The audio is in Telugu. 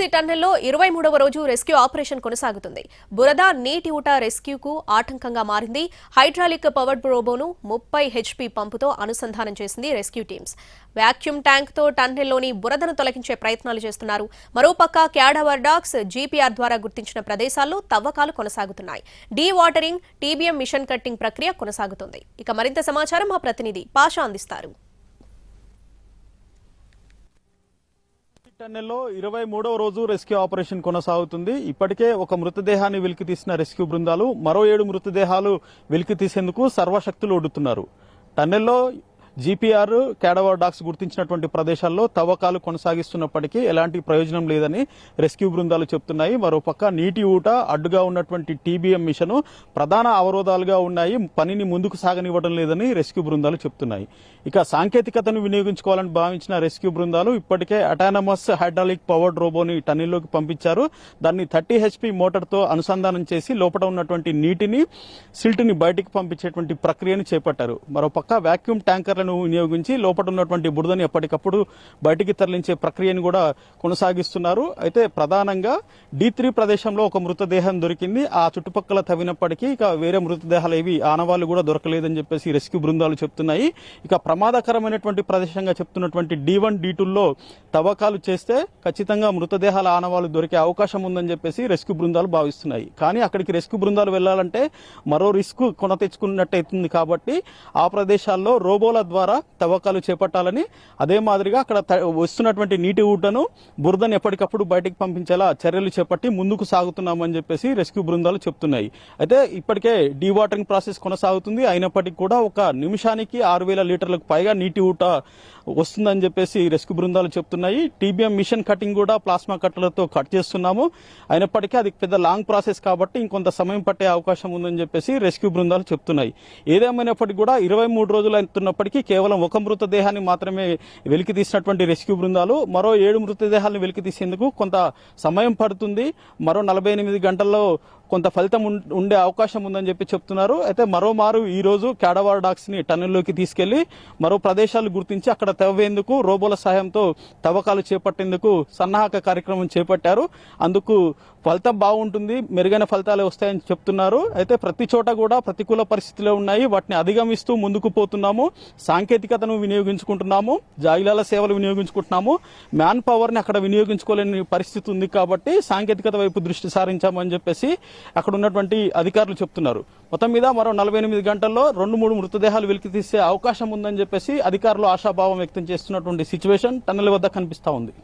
ఎస్ఎల్బీసీ టన్నెల్లో 23వ రోజు రెస్క్యూ ఆపరేషన్ కొనసాగుతుంది. బురద నీటి ఊట రెస్క్యూకు ఆటంకంగా మారింది. హైడ్రాలిక్ పవర్డ్ రోబోను 30 HP పంపుతో అనుసంధానం చేసింది రెస్క్యూ టీమ్స్. వాక్యూమ్ ట్యాంక్తో టన్నెల్లోని బురదను తొలగించే ప్రయత్నాలు చేస్తున్నారు. మరోపక్క క్యాడవర్ డాగ్స్ జీపీఆర్ ద్వారా గుర్తించిన ప్రదేశాల్లో తవ్వకాలు కొనసాగుతున్నాయి. Dewatering, TBM machine cutting ప్రక్రియ కొనసాగుతుంది. ఇక మరింత సమాచారం మా ప్రతినిధి పాషా అందిస్తారు. టన్నెల్లో 23వ రోజు రెస్క్యూ ఆపరేషన్ కొనసాగుతుంది. ఇప్పటికే ఒక మృతదేహాన్ని వెలికి తీసిన రెస్క్యూ బృందాలు మరో 7 మృతదేహాలు వెలికి తీసేందుకు సర్వశక్తులు ఒడ్డుతున్నారు. టన్నెల్లో జీపీఆర్, క్యాడవర్ డాగ్స్ గుర్తించినటువంటి ప్రదేశాల్లో తవ్వకాలు కొనసాగిస్తున్నప్పటికీ ఎలాంటి ప్రయోజనం లేదని రెస్క్యూ బృందాలు చెప్తున్నాయి. మరోపక్క నీటి ఊట, అడ్డుగా ఉన్నటువంటి టీబీఎం మిషన్ ప్రధాన అవరోధాలుగా ఉన్నాయి, పనిని ముందుకు సాగనివ్వడం లేదని రెస్క్యూ బృందాలు చెప్తున్నాయి. ఇక సాంకేతికతను వినియోగించుకోవాలని భావించిన రెస్క్యూ బృందాలు ఇప్పటికే అటానమస్ హైడ్రాలిక్ పవర్డ్ రోబోని టన్నెల్లోకి పంపించారు. దాన్ని 30 HP మోటార్తో అనుసంధానం చేసి లోపల ఉన్నటువంటి నీటిని, సిల్ట్ని బయటికి పంపించేటువంటి ప్రక్రియను చేపట్టారు. మరోపక్క వాక్యూమ్ ట్యాంకర్ వినియోగించి లోపల ఉన్నటువంటి బురదని ఎప్పటికప్పుడు బయటికి తరలించే ప్రక్రియను కూడా కొనసాగిస్తున్నారు. అయితే ప్రధానంగా D3 ప్రదేశంలో ఒక మృతదేహం దొరికింది. ఆ చుట్టుపక్కల తవ్వినప్పటికీ ఇక వేరే మృతదేహాలు ఏవి ఆనవాళ్లు కూడా దొరకలేదని చెప్పేసి రెస్క్యూ బృందాలు చెప్తున్నాయి. ఇక ప్రమాదకరమైనటువంటి ప్రదేశంగా చెప్తున్నటువంటి D1, D2లో తవ్వకాలు చేస్తే ఖచ్చితంగా మృతదేహాల ఆనవాళ్లు దొరికే అవకాశం ఉందని చెప్పేసి రెస్క్యూ బృందాలు భావిస్తున్నాయి. కానీ అక్కడికి రెస్క్యూ బృందాలు వెళ్లాలంటే మరో రిస్క్ కొని తెచ్చుకున్నట్టయితుంది. కాబట్టి ఆ ప్రదేశాల్లో రోబోల ద్వారా తవ్వకాలు చేపట్టాలని, అదే మాదిరిగా అక్కడ వస్తున్నటువంటి నీటి ఊటను, బురదను ఎప్పటికప్పుడు బయటకు పంపించేలా చర్యలు చేపట్టి ముందుకు సాగుతున్నామని చెప్పేసి రెస్క్యూ బృందాలు చెప్తున్నాయి. అయితే ఇప్పటికే డీవాటరింగ్ ప్రాసెస్ కొనసాగుతుంది. అయినప్పటికీ కూడా ఒక నిమిషానికి 6000 లీటర్లకు పైగా నీటి ఊట వస్తుందని చెప్పేసి రెస్క్యూ బృందాలు చెప్తున్నాయి. టీబీఎం మిషన్ కటింగ్ కూడా ప్లాస్మా కట్టలతో కట్ చేస్తున్నాము. అయినప్పటికీ అది పెద్ద లాంగ్ ప్రాసెస్ కాబట్టి ఇంకొంత సమయం పట్టే అవకాశం ఉందని చెప్పేసి రెస్క్యూ బృందాలు చెప్తున్నాయి. ఏదేమైనప్పటికీ కూడా 23 రోజులు అవుతున్నప్పటికీ కేవలం ఒక మృతదేహాన్ని మాత్రమే వెలికి తీసినటువంటి రెస్క్యూ బృందాలు మరో 7 మృతదేహాలను వెలికి తీసేందుకు కొంత సమయం పడుతుంది. మరో 48 గంటల్లో కొంత ఫలితం ఉండే అవకాశం ఉందని చెప్పి చెప్తున్నారు. అయితే మరోమారు ఈ రోజు క్యాడవర్ డాగ్స్ ని టన్నెల్లోకి తీసుకెళ్లి మరో ప్రదేశాలు గుర్తించి అక్కడ తవ్వేందుకు రోబోల సాయంతో తవ్వకాలు చేపట్టేందుకు సన్నాహక కార్యక్రమం చేపట్టారు. అందుకు ఫలితం బాగుంటుంది, మెరుగైన ఫలితాలే వస్తాయని చెప్తున్నారు. అయితే ప్రతి చోట కూడా ప్రతికూల పరిస్థితులే ఉన్నాయి. వాటిని అధిగమిస్తూ ముందుకు పోతున్నాము. సాంకేతికతను వినియోగించుకుంటున్నాము, జాయిలాల సేవలు వినియోగించుకుంటున్నాము. మ్యాన్ పవర్ ని అక్కడ వినియోగించుకోలేని పరిస్థితి ఉంది కాబట్టి సాంకేతికత వైపు దృష్టి సారించామని చెప్పేసి అక్కడ ఉన్నటువంటి అధికారులు చెప్తున్నారు. మొత్తం మీద మరో 48 గంటల్లో 2-3 మృతదేహాలు వెలికి తీసే అవకాశం ఉందని చెప్పేసి అధికారులు ఆశాభావం వ్యక్తం చేస్తున్నటువంటి సిచ్యువేషన్ టన్నెల్ వద్ద కనిపిస్తా ఉంది.